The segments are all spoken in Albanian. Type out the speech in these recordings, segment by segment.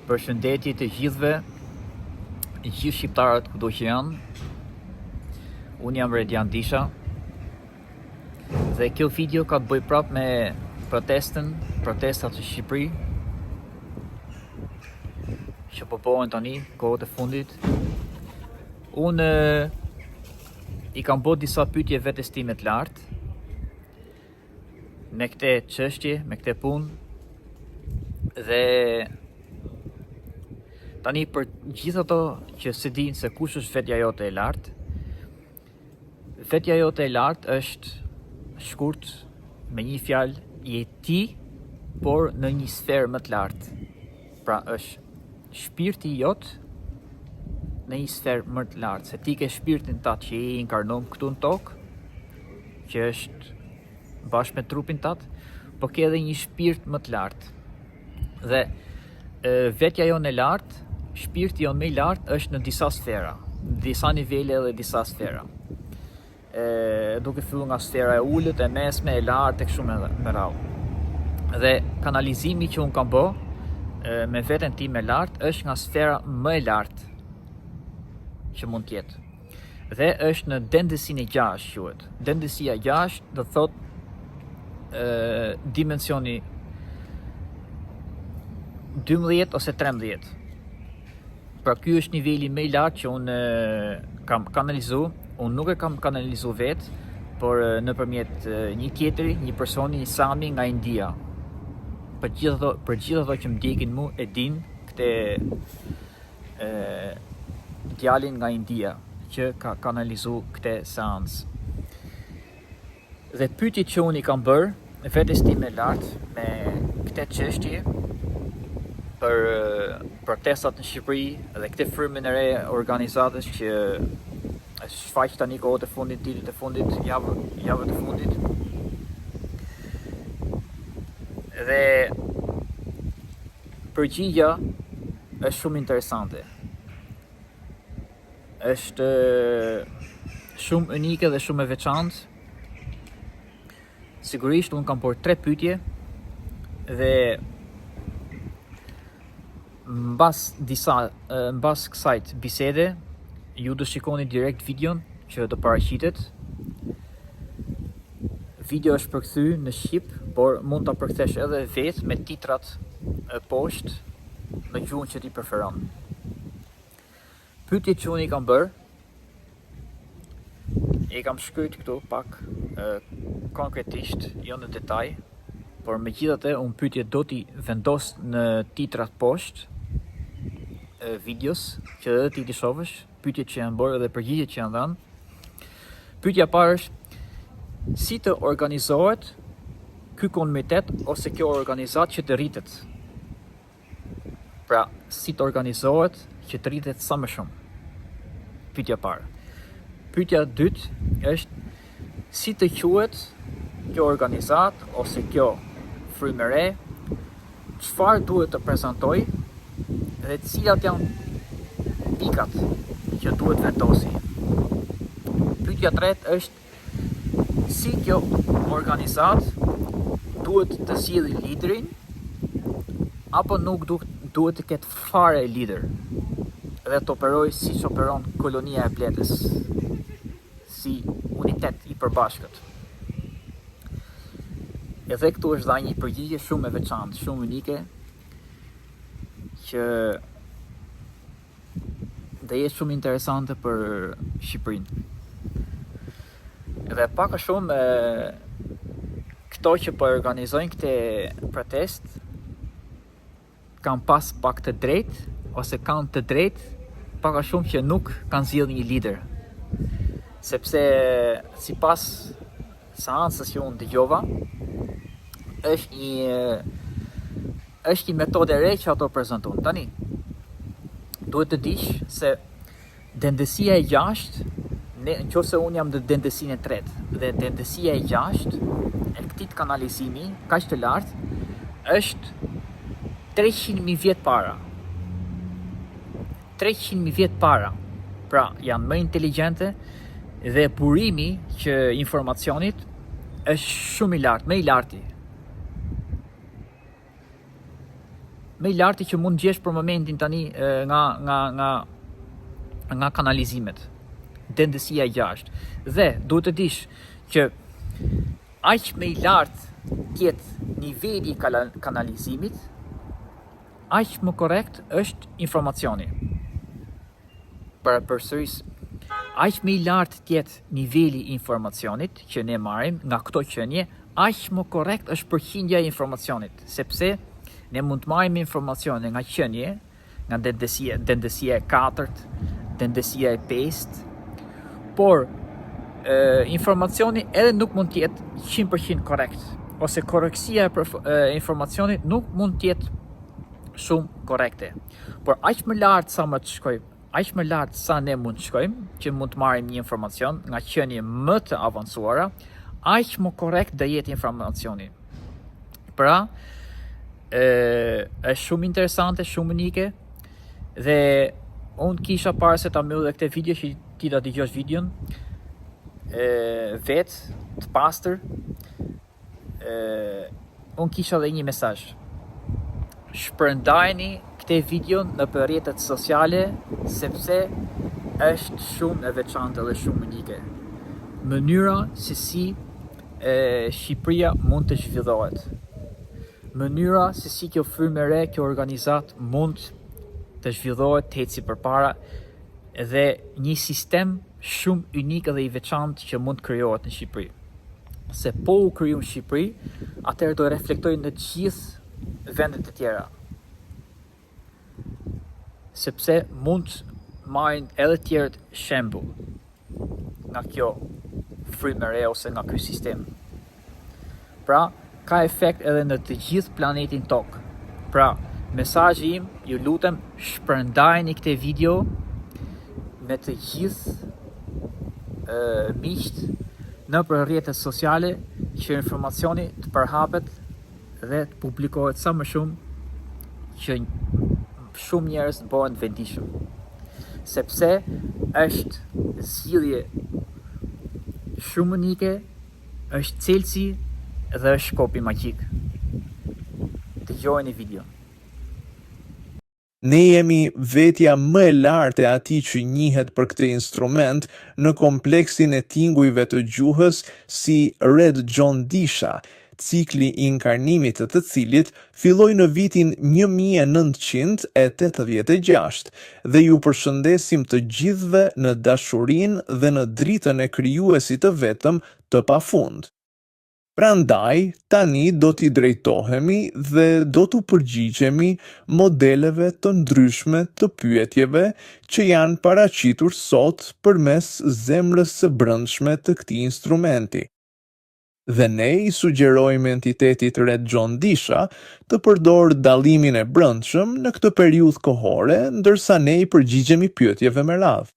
Përshëndetje të gjithëve, gjithë shqiptarët kudo që janë. Unë jam Redian Disha dhe kjo video ka të bëj prap me protestat në Shqipëri që po bëhen tani kohët e fundit. Unë i kam bërë disa pyetje vetes time të lartë me këtë çështje, me këtë punë dhe tani për gjithë ato që se dinë se kush është vetja jote e lartë, vetja jote e lartë është shkurt me një fjalë, je ti, por në një sferë më të lartë. Pra është shpirti jot në një sferë më të lartë, se ti ke shpirtin tat që i inkarnon këtu në tokë, që është bashkë me trupin tat, po ke edhe një shpirt më të lartë. Dhe vetja jonë e lartë, shpirti jonë më i lartë është në disa sfera, disa nivele dhe disa sfera. Duke filluar nga sfera e ulët, e mesme, e lartë, e kështu me radhë. Dhe kanalizimi që unë kam bë me veten time e lartë është nga sfera më e lartë që mund të jetë. Dhe është në dendesinë e 6 quhet. Dendesia 6 do thotë dimensioni 12 ose 13. Pra ky është niveli më i lartë që unë kam kanalizu. Unë nuk e kam kanalizu vetë, por nëpërmjet një tjetri, një personi, një Sami nga India. Për gjithë ato që më ndjekin mu e din këtë djalin nga India që ka kanalizu këtë seancë. Dhe pyetjet që unë i kam bërë vetes time lartë me këtë çështje për protestat në Shqipëri dhe këtë frymën e re organizatës që shfaq tani kohët e fundit, ditët e fundit, javët e fundit. Dhe përgjigja është shumë interesante. Është shumë unike dhe shumë e veçantë. Sigurisht unë kam bërë 3 pyetje dhe mbas kësaj bisede ju do shikoni direkt videon që do paraqitet. Video është përkthy në shqip, por mund ta përkthesh edhe vetë me titrat poshtë në gjuhën që ti preferon. Pyetjet që unë i kam bërë, i kam shkruajt këtu pak konkretisht, jo në detaj, por megjithatë unë pyetjet do t'i vendos në titrat poshtë videos që edhe ti t'i shohësh, pyetjet që janë bërë dhe përgjigjet që janë dhënë. Pyetja e parë është si të organizohet ky komunitet ose kjo organizat që të rritet. Pra, si të organizohet që të rritet sa më shumë. Pyetja e parë. Pyetja e dytë është si të quhet kjo organizat ose kjo frymë e re, çfarë duhet të prezantoj dhe cilat janë pikat që duhet vendosi. Pyetja e tretë është si kjo organizat duhet të sjellë liderin apo nuk duhet të ketë fare lider dhe të operoj siç operon kolonia e Bletës, si unitet i përbashkët. Edhe këtu është dhënë një përgjigje shumë e veçantë, shumë unike, që dhe jetë shumë interesante për Shqipërinë. Dhe pak a shumë këto që po organizojnë këtë protest kanë pas pak të drejtë ose kanë të drejtë pak a shumë që nuk kanë zgjedhur një lider. Sepse sipas seancës që unë dëgjova, është një metodë e re që ato prezantojnë. Tani, duhet të dish se dendesia e 6, nëse unë jam në dendesinë e 3 dhe dendesia e 6 e këtij kanalizimi kaq të lartë është 300.000 vjet para. 300.000 vjet para. Pra, janë më inteligjente dhe burimi që informacionit është shumë i lartë, më i larti. më i larti që mund gjesh për momentin tani nga kanalizimet. Dendësia 6. Dhe duhet të dish që aq më i lartë tjetë niveli i kanalizimit, aq më korrekt është informacioni. Përsëris, aq më i lartë tjetë niveli i informacionit që ne marrim nga këto qenie, aq më korrekt është përqindja e informacionit, sepse ne mund të marrim informacione nga qenie, nga dendësia e 4, dendësia e 5, por informacioni edhe nuk mund të jetë 100% korrekt, ose korrektësia e informacionit nuk mund të jetë shumë korrekte. Por aq më lart sa më të shkojmë, aq më lart sa ne mund të shkojmë, që mund të marrim një informacion nga qenie më të avancuara, aq më korrekt do jetë informacioni. Pra, është shumë interesante, shumë unike, dhe unë kisha para se ta mbyll edhe këtë video që ti ta dëgjosh videon vetë të pastër, unë kisha edhe një mesazh. Shpërndajni këtë video në për rrjetet sociale, sepse është shumë e veçantë dhe shumë unike. Mënyra se si Shqipëria mund të zhvillohet. Mënyra se si kjo frymë e re, kjo organizat mund të zhvillohet, të eci përpara, dhe një sistem shumë unik dhe i veçantë që mund të krijohet në Shqipëri. Se po u kriju në Shqipëri, atëherë do reflektoj në të gjithë vendet e tjera. Sepse mund marrin edhe tjerët shembull nga kjo frymë e re ose nga ky sistem. Pra, ka efekt edhe në të gjithë planetin Tokë. Pra, mesazhi im, ju lutem, shpërndajeni këtë video me të gjithë miqt në për rrjetet sociale, që informacioni të përhapet dhe të publikohet sa më shumë, që shumë njerëz bëhen të vendishëm. Sepse është zgjidhje shumë unike, është cilësi dhe është kopi magjik. Dëgjojeni video. Ne jemi vetja më e lartë e atij që njihet për këtë instrument në kompleksin e tingujve të gjuhës si Red John Disha, cikli i inkarnimit të cilit filloi në vitin 1986 dhe ju përshëndesim të gjithëve në dashurinë dhe në dritën e krijuesit të vetëm të pafund. Prandaj, tani do t'i drejtohemi dhe do t'u përgjigjemi modeleve të ndryshme të pyetjeve që janë paraqitur sot përmes zemrës së brendshme të këtij instrumenti. Dhe ne i sugjerojmë entitetit Red John Disha të përdorë dallimin e brendshëm në këtë periudhë kohore, ndërsa ne i përgjigjemi pyetjeve me radhë.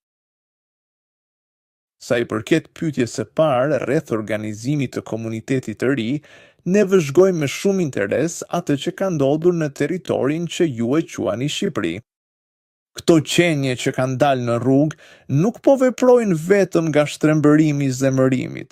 Sa i përket pyetjes së parë rreth organizimit të komunitetit të ri, ne vëzhgojmë me shumë interes atë që ka ndodhur në territorin që ju e quani Shqipëri. Këto qenie që kanë dalë në rrugë nuk po veprojnë vetëm nga shtrembërimi i zemërimit.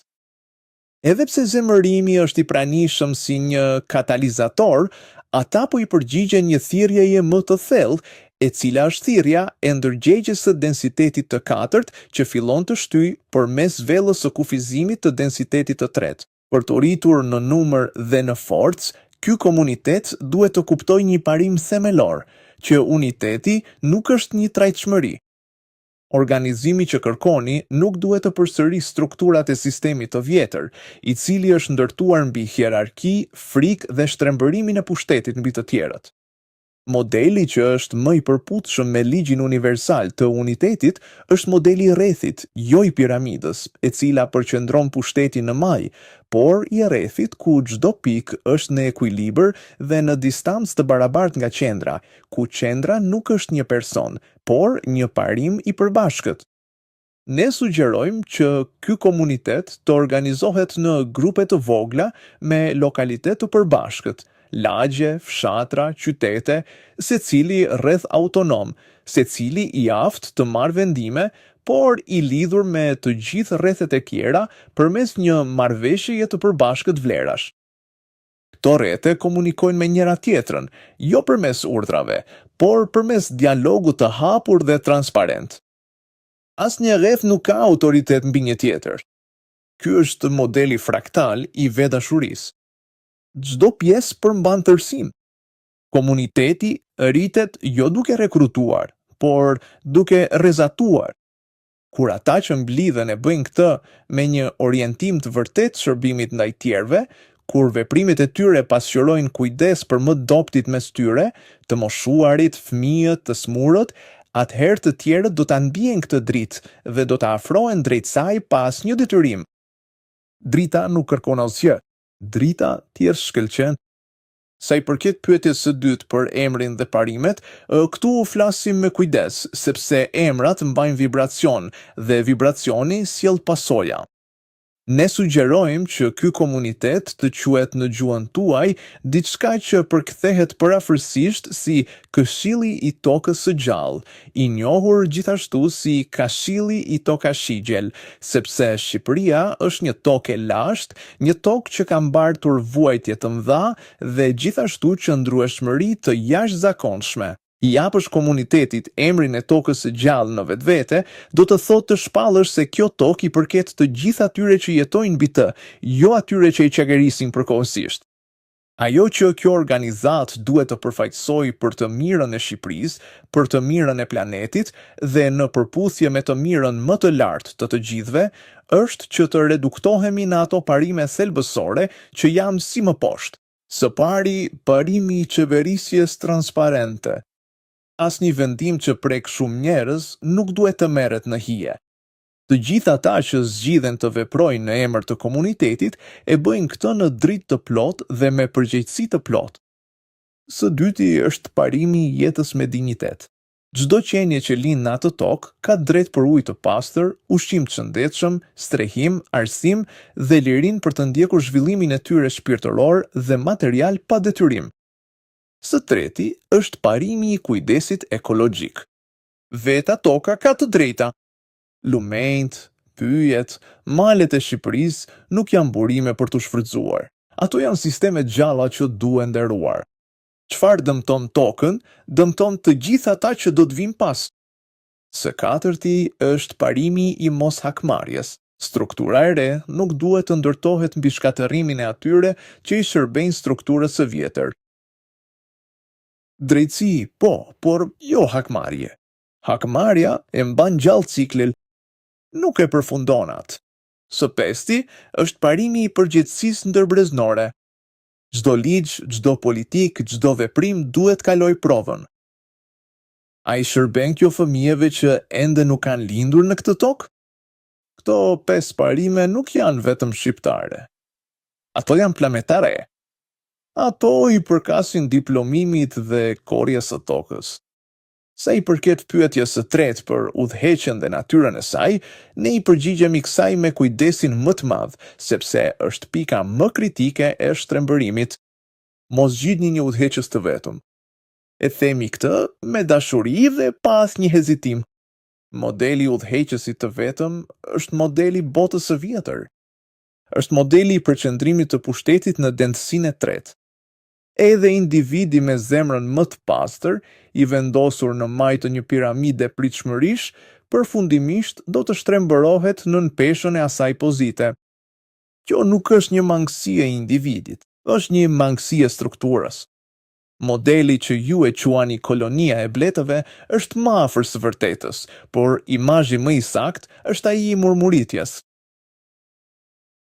Edhe pse zemërimi është i pranishëm si një katalizator, ata po i përgjigjen një thirrjeje më të thellë, e cila është thirrja e ndërgjegjjes së densitetit të 4 që fillon të shtyj përmes vellës së kufizimit të densitetit të 3. Për të rritur në numër dhe në forcë, ky komunitet duhet të kuptojë një parim themelor, që uniteti nuk është një trajtshmëri. Organizimi që kërkoni nuk duhet të përsërisë strukturat e sistemit të vjetër, i cili është ndërtuar mbi hierarki, frikë dhe shtrembërimin e pushtetit mbi të tjerët. Modeli që është më i përputhshëm me ligjin universal të unitetit është modeli i rrethit, jo i piramidës, e cila përqendron pushtetin në maj, por i rrethit ku çdo pikë është në ekuilibër dhe në distancë të barabartë nga qendra, ku qendra nuk është një person, por një parim i përbashkët. Ne sugjerojmë që ky komunitet të organizohet në grupe të vogla me lokalitet të përbashkët, lagje, fshatra, qytete, secili rreth autonom, secili i aftë të marrë vendime, por i lidhur me të gjithë rrethet e tjera përmes një marrëveshjeje të përbashkët vlerash. Këto rrjete komunikojnë me njëra tjetrën, jo përmes urdhrave, por përmes dialogut të hapur dhe transparent. Asnjë rreth nuk ka autoritet mbi një tjetër. Ky është modeli fraktal i vedashurisë. Çdo pjesë përmban tërësim. Komuniteti rritet jo duke rekrutuar, por duke rrezatuar. Kur ata që mblidhen e bëjnë këtë me një orientim të vërtet shërbimit ndaj tjerëve, kur veprimet e tyre pasqyrojnë kujdes për më dobtit mes tyre, të moshuarit, fëmijët, të smurët, atëherë të tjerët do ta mbijnë këtë dritë dhe do ta afrohen drejt saj pa asnjë detyrim. Drita nuk kërkon asgjë. Drita thjesht shkëlqen. Sa i përket pyetjes së dytë për emrin dhe parimet, këtu flasim me kujdes, sepse emrat mbajnë vibracion dhe vibracioni sjell pasoja. Ne sugjerojmë që ky komunitet të quhet në gjuhën tuaj diçka që përkthehet parafërsisht si Këshilli i Tokës së Gjallë, i njohur gjithashtu si Kashilli i Tokashigjel, sepse Shqipëria është një tokë e lashtë, një tokë që ka mbartur vuajtje të mëdha dhe gjithashtu qëndrueshmëri të jashtëzakonshme. I japësh komunitetit emrin e tokës së gjallë në vetvete, do të thotë të shpallësh se kjo tokë i përket të gjithë atyre që jetojnë mbi të, jo atyre që i çagërisin përkohësisht. Ajo që kjo organizat duhet të përfaqësojë për të mirën e Shqipërisë, për të mirën e planetit dhe në përputhje me të mirën më të lartë të gjithëve, është që të reduktohemi në ato parime thelbësore që janë si më poshtë. Së pari, parimi i qeverisjes transparente. Asnjë vendim që prek shumë njerëz nuk duhet të merret në hije. Të gjithë ata që zgjidhen të veprojnë në emër të komunitetit e bëjnë këtë në dritë të plotë dhe me përgjegjësi të plotë. Së dyti është parimi i jetës me dinjitet. Çdo qenie që lind në atë tokë ka drejt për ujë të pastër, ushqim të shëndetshëm, strehim, arsim dhe lirinë për të ndjekur zhvillimin e tyre shpirtëror dhe material pa detyrim. Së treti është parimi i kujdesit ekologjik. Veta toka ka të drejta. Lumenjt, pyjet, malet e Shqipërisë nuk janë burime për të shfrytzuar. Ato janë sisteme gjalla që duhen nderuar. Çfarë dëmton tokën, dëmton të gjithë ata që do të vinë pas. Së katërti është parimi i moshakmarrjes. Struktura e re nuk duhet të ndërtohet mbi shkatërrimin e atyre që i shërbejnë strukturës së vjetër. Drejtësi, po, por jo hakmarrje. Hakmarrja e mban gjallë ciklin, nuk e përfundon atë. Së pesti është parimi i përgjegjësisë ndërbreznore. Çdo ligj, çdo politik, çdo veprim duhet kaloj provën. A i shërben kjo fëmijëve që ende nuk kanë lindur në këtë tokë? Këto 5 parime nuk janë vetëm shqiptare. Ato janë planetare. Ato i përkasin diplomimit dhe korrjes së tokës. Sa i përket pyetjes së tretë për udhëheqjen dhe natyrën e saj, ne i përgjigjemi kësaj me kujdesin më të madh, sepse është pika më kritike e shtrembërimit. Mos gjidhni një udhëheqës të vetëm. E themi këtë me dashuri dhe pa asnjë hezitim. Modeli i udhëheqësit të vetëm është modeli botës së vjetër. Është modeli i përqendrimit të pushtetit në densësinë e tretë. Edhe individi me zemrën më të pastër, i vendosur në maj të një piramide pritshmërish, përfundimisht do të shtrembërohet nën peshën e asaj pozite. Kjo nuk është një mangësi e individit, është një mangësi e strukturës. Modeli që ju e quani kolonia e bletëve është më afër së vërtetës, por imazhi më i saktë është ai i murmuritjes.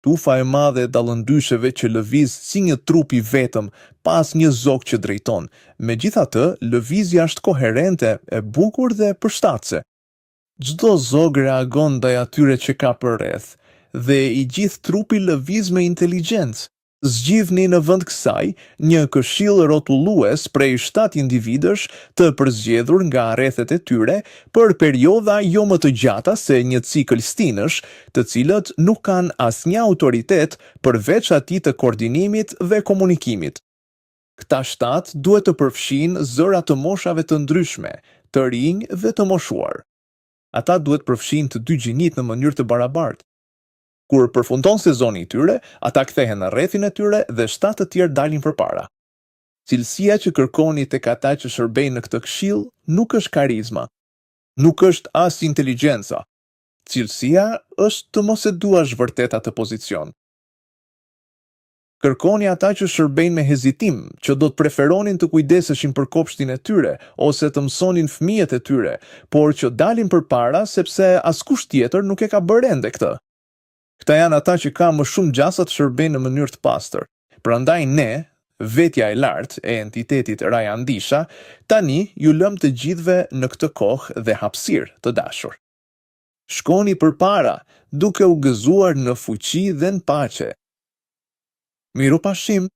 Tufa e madhe e dallëndysheve që lëviz si një trup i vetëm, pas një zog që drejton. Megjithatë, lëvizja është koherente, e bukur dhe përshtatëse. Çdo zog reagon ndaj atyre që ka përreth, dhe i gjithë trupi lëviz me inteligjencë. Zgjidhni në vend kësaj një këshill rrotullues prej 7 individësh të përzgjedhur nga rrethet e tyre për periudha jo më të gjata se një cikël stinësh, të cilët nuk kanë asnjë autoritet përveç atij të koordinimit dhe komunikimit. Këta 7 duhet të përfshin zëra të moshave të ndryshme, të rinj dhe të moshuar. Ata duhet përfshin të dy gjinit në mënyrë të barabartë. Kur përfundon sezoni i tyre, ata kthehen në rrethin e tyre dhe 7 të tjerë dalin përpara. Cilësia që kërkoni tek ata që shërbejnë në këtë këshill nuk është karizma, nuk është as inteligjenca. Cilësia është të mos e duash vërtet atë pozicion. Kërkoni ata që shërbejnë me hezitim, që do të preferonin të kujdeseshin për kopshtin e tyre, ose të mësonin fëmijët e tyre, por që dalin përpara sepse askush tjetër nuk e ka bërë ende këtë. Këta janë ata që ka më shumë gjasa të shërbejnë në mënyrë të pastër. Prandaj ne, vetja e lartë e entitetit Raja Ndisha, tani ju lëm të gjithëve në këtë kohë dhe hapësirë të dashur. Shkoni përpara, duke u gëzuar në fuqi dhe në paqe. Miru pashim!